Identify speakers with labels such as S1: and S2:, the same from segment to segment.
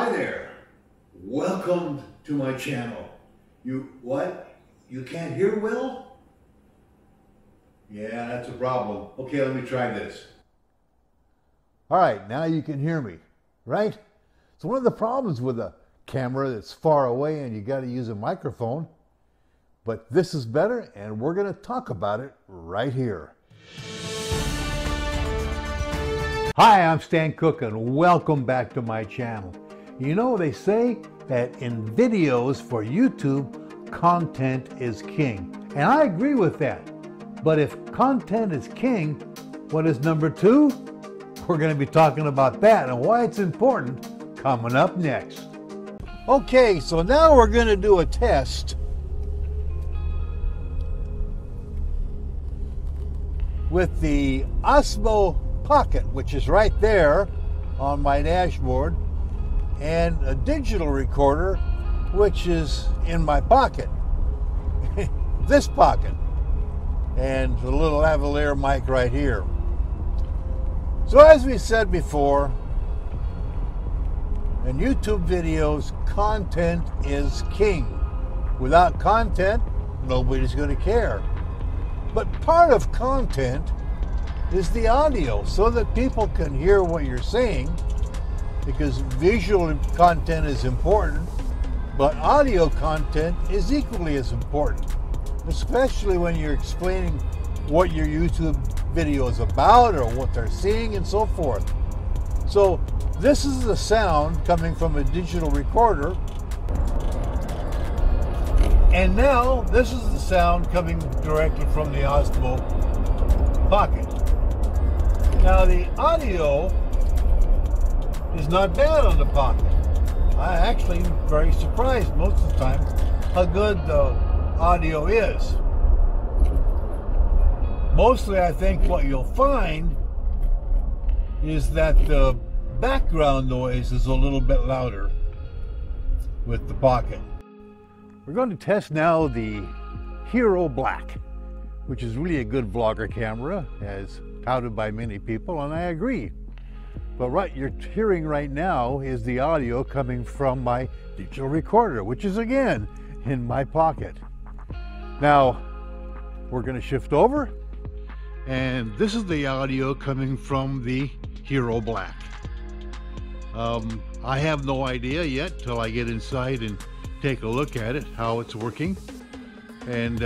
S1: Hi there. Welcome to my channel. What? You can't hear well? Yeah, that's a problem. Okay, let me try this. All right, now you can hear me, right? So one of the problems with a camera that's far away and you got to use a microphone, but this is better and we're going to talk about it right here. Hi, I'm Stan Cook and welcome back to my channel. You know, they say that in videos for YouTube, content is king. And I agree with that. But if content is king, what is number two? We're going to be talking about that and why it's important coming up next. Okay, so now we're going to do a test with the Osmo Pocket, which is right there on my dashboard, and a digital recorder, which is in my pocket, this pocket, and the little lavalier mic right here. So as we said before, in YouTube videos, content is king. Without content, nobody's going to care. But part of content is the audio, so that people can hear what you're saying, because visual content is important, but audio content is equally as important, especially when you're explaining what your YouTube video is about or what they're seeing and so forth. So this is the sound coming from a digital recorder, and now this is the sound coming directly from the Osmo Pocket. Now the audio is not bad on the Pocket. I actually am very surprised most of the time how good the audio is. Mostly I think what you'll find is that the background noise is a little bit louder with the Pocket. We're going to test now the Hero Black, which is really a good vlogger camera, as touted by many people, and I agree. But what you're hearing right now is the audio coming from my digital recorder, which is again in my pocket. Now we're going to shift over, and this is the audio coming from the Hero Black. I have no idea yet till I get inside and take a look at it, how it's working. And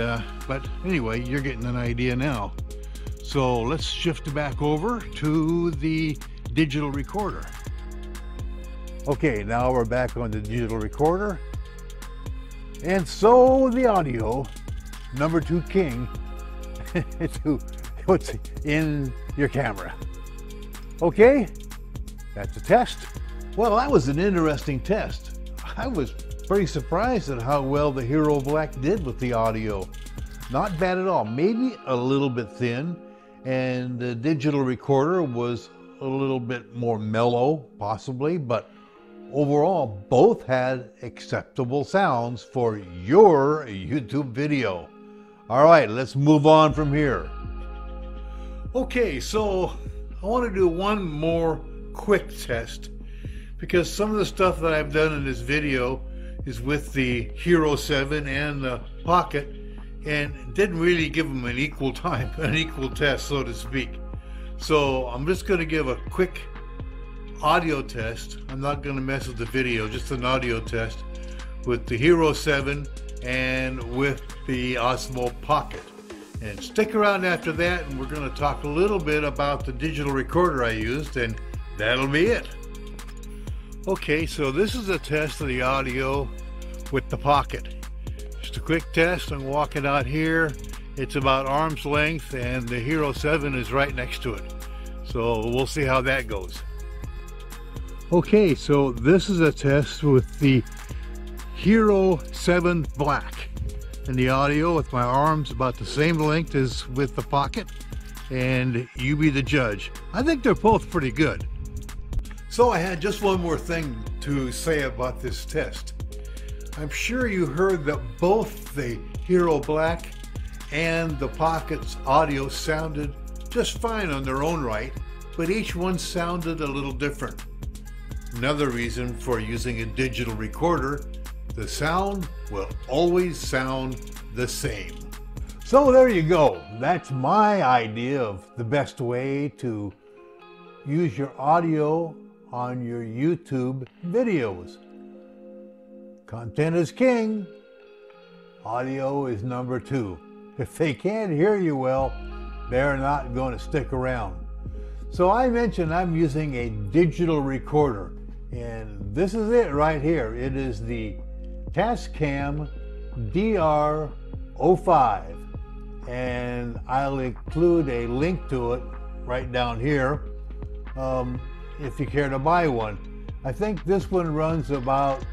S1: but anyway, you're getting an idea now. So let's shift back over to the digital recorder. Okay, now we're back on the digital recorder. And so the audio, number two king, to what's in your camera. Okay, that's a test. Well, that was an interesting test. I was pretty surprised at how well the Hero Black did with the audio. Not bad at all, maybe a little bit thin, and the digital recorder was a little bit more mellow, possibly, but overall, both had acceptable sounds for your YouTube video. All right, let's move on from here. Okay, so I want to do one more quick test, because some of the stuff that I've done in this video is with the Hero 7 and the Pocket, and didn't really give them an equal time, an equal test, so to speak. So I'm just going to give a quick audio test. I'm not going to mess with the video, just an audio test with the Hero 7 and with the Osmo Pocket. And stick around after that, and we're going to talk a little bit about the digital recorder I used, and that'll be it. Okay, so this is a test of the audio with the Pocket. Just a quick test. I'm walking out here. It's about arm's length, and the Hero 7 is right next to it. So we'll see how that goes. Okay, so this is a test with the Hero 7 Black. And the audio with my arms about the same length as with the Pocket. And you be the judge. I think they're both pretty good. So I had just one more thing to say about this test. I'm sure you heard that both the Hero Black and the Pocket's audio sounded just fine on their own right, but each one sounded a little different. Another reason for using a digital recorder, the sound will always sound the same. So there you go. That's my idea of the best way to use your audio on your YouTube videos. Content is king. Audio is number two. If they can't hear you well, they're not going to stick around. So I mentioned I'm using a digital recorder, and this is it right here. It is the Tascam DR05, and I'll include a link to it right down here if you care to buy one. I think this one runs about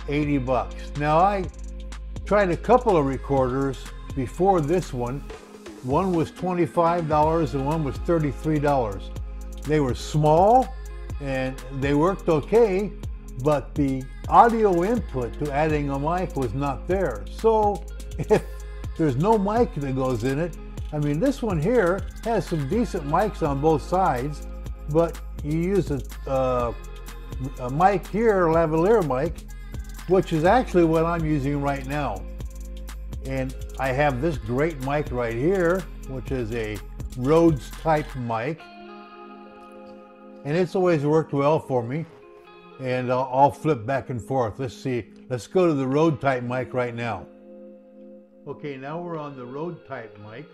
S1: 80 bucks. Now, I tried a couple of recorders before this one. One was $25 and one was $33. They were small and they worked okay, but the audio input to adding a mic was not there. So if there's no mic that goes in it, I mean, this one here has some decent mics on both sides, but you use a mic here, a lavalier mic, which is actually what I'm using right now. And I have this great mic right here, which is a Rhodes type mic. And it's always worked well for me. And I'll flip back and forth. Let's see. Let's go to the Rode type mic right now. Okay, now we're on the Rode type mic.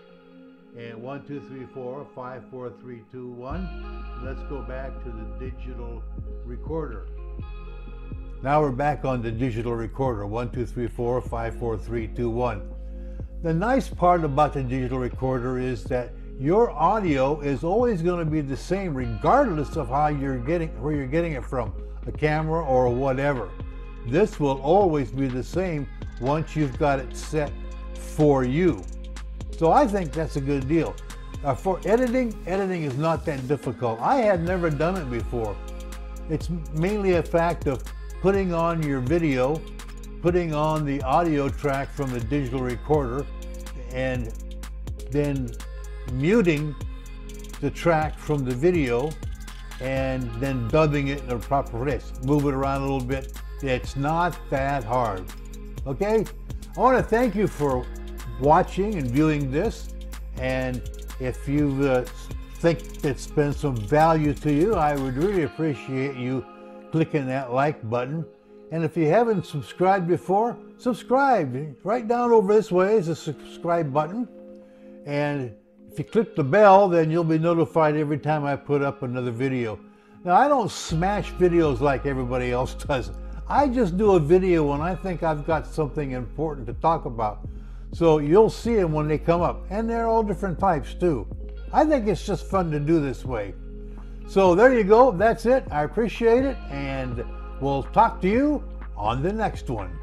S1: And 1, 2, 3, 4, 5, 4, 3, 2, 1. Let's go back to the digital recorder. Now we're back on the digital recorder. 1, 2, 3, 4, 5, 4, 3, 2, 1. The nice part about the digital recorder is that your audio is always going to be the same regardless of where you're getting it from, a camera or whatever. This will always be the same once you've got it set for you. So I think that's a good deal. For editing is not that difficult. I had never done it before. It's mainly a fact of putting on your video, putting on the audio track from the digital recorder, and then muting the track from the video, and then dubbing it in a proper place. Move it around a little bit. It's not that hard. Okay? I want to thank you for watching and viewing this, and if you think it's been some value to you, I would really appreciate you clicking that like button. And if you haven't subscribed before, subscribe. Right down over this way is a subscribe button, and if you click the bell, then you'll be notified every time I put up another video. Now, I don't smash videos like everybody else does. I just do a video when I think I've got something important to talk about. So you'll see them when they come up, and they're all different types too. I think it's just fun to do this way. So there you go. That's it. I appreciate it, and we'll talk to you on the next one.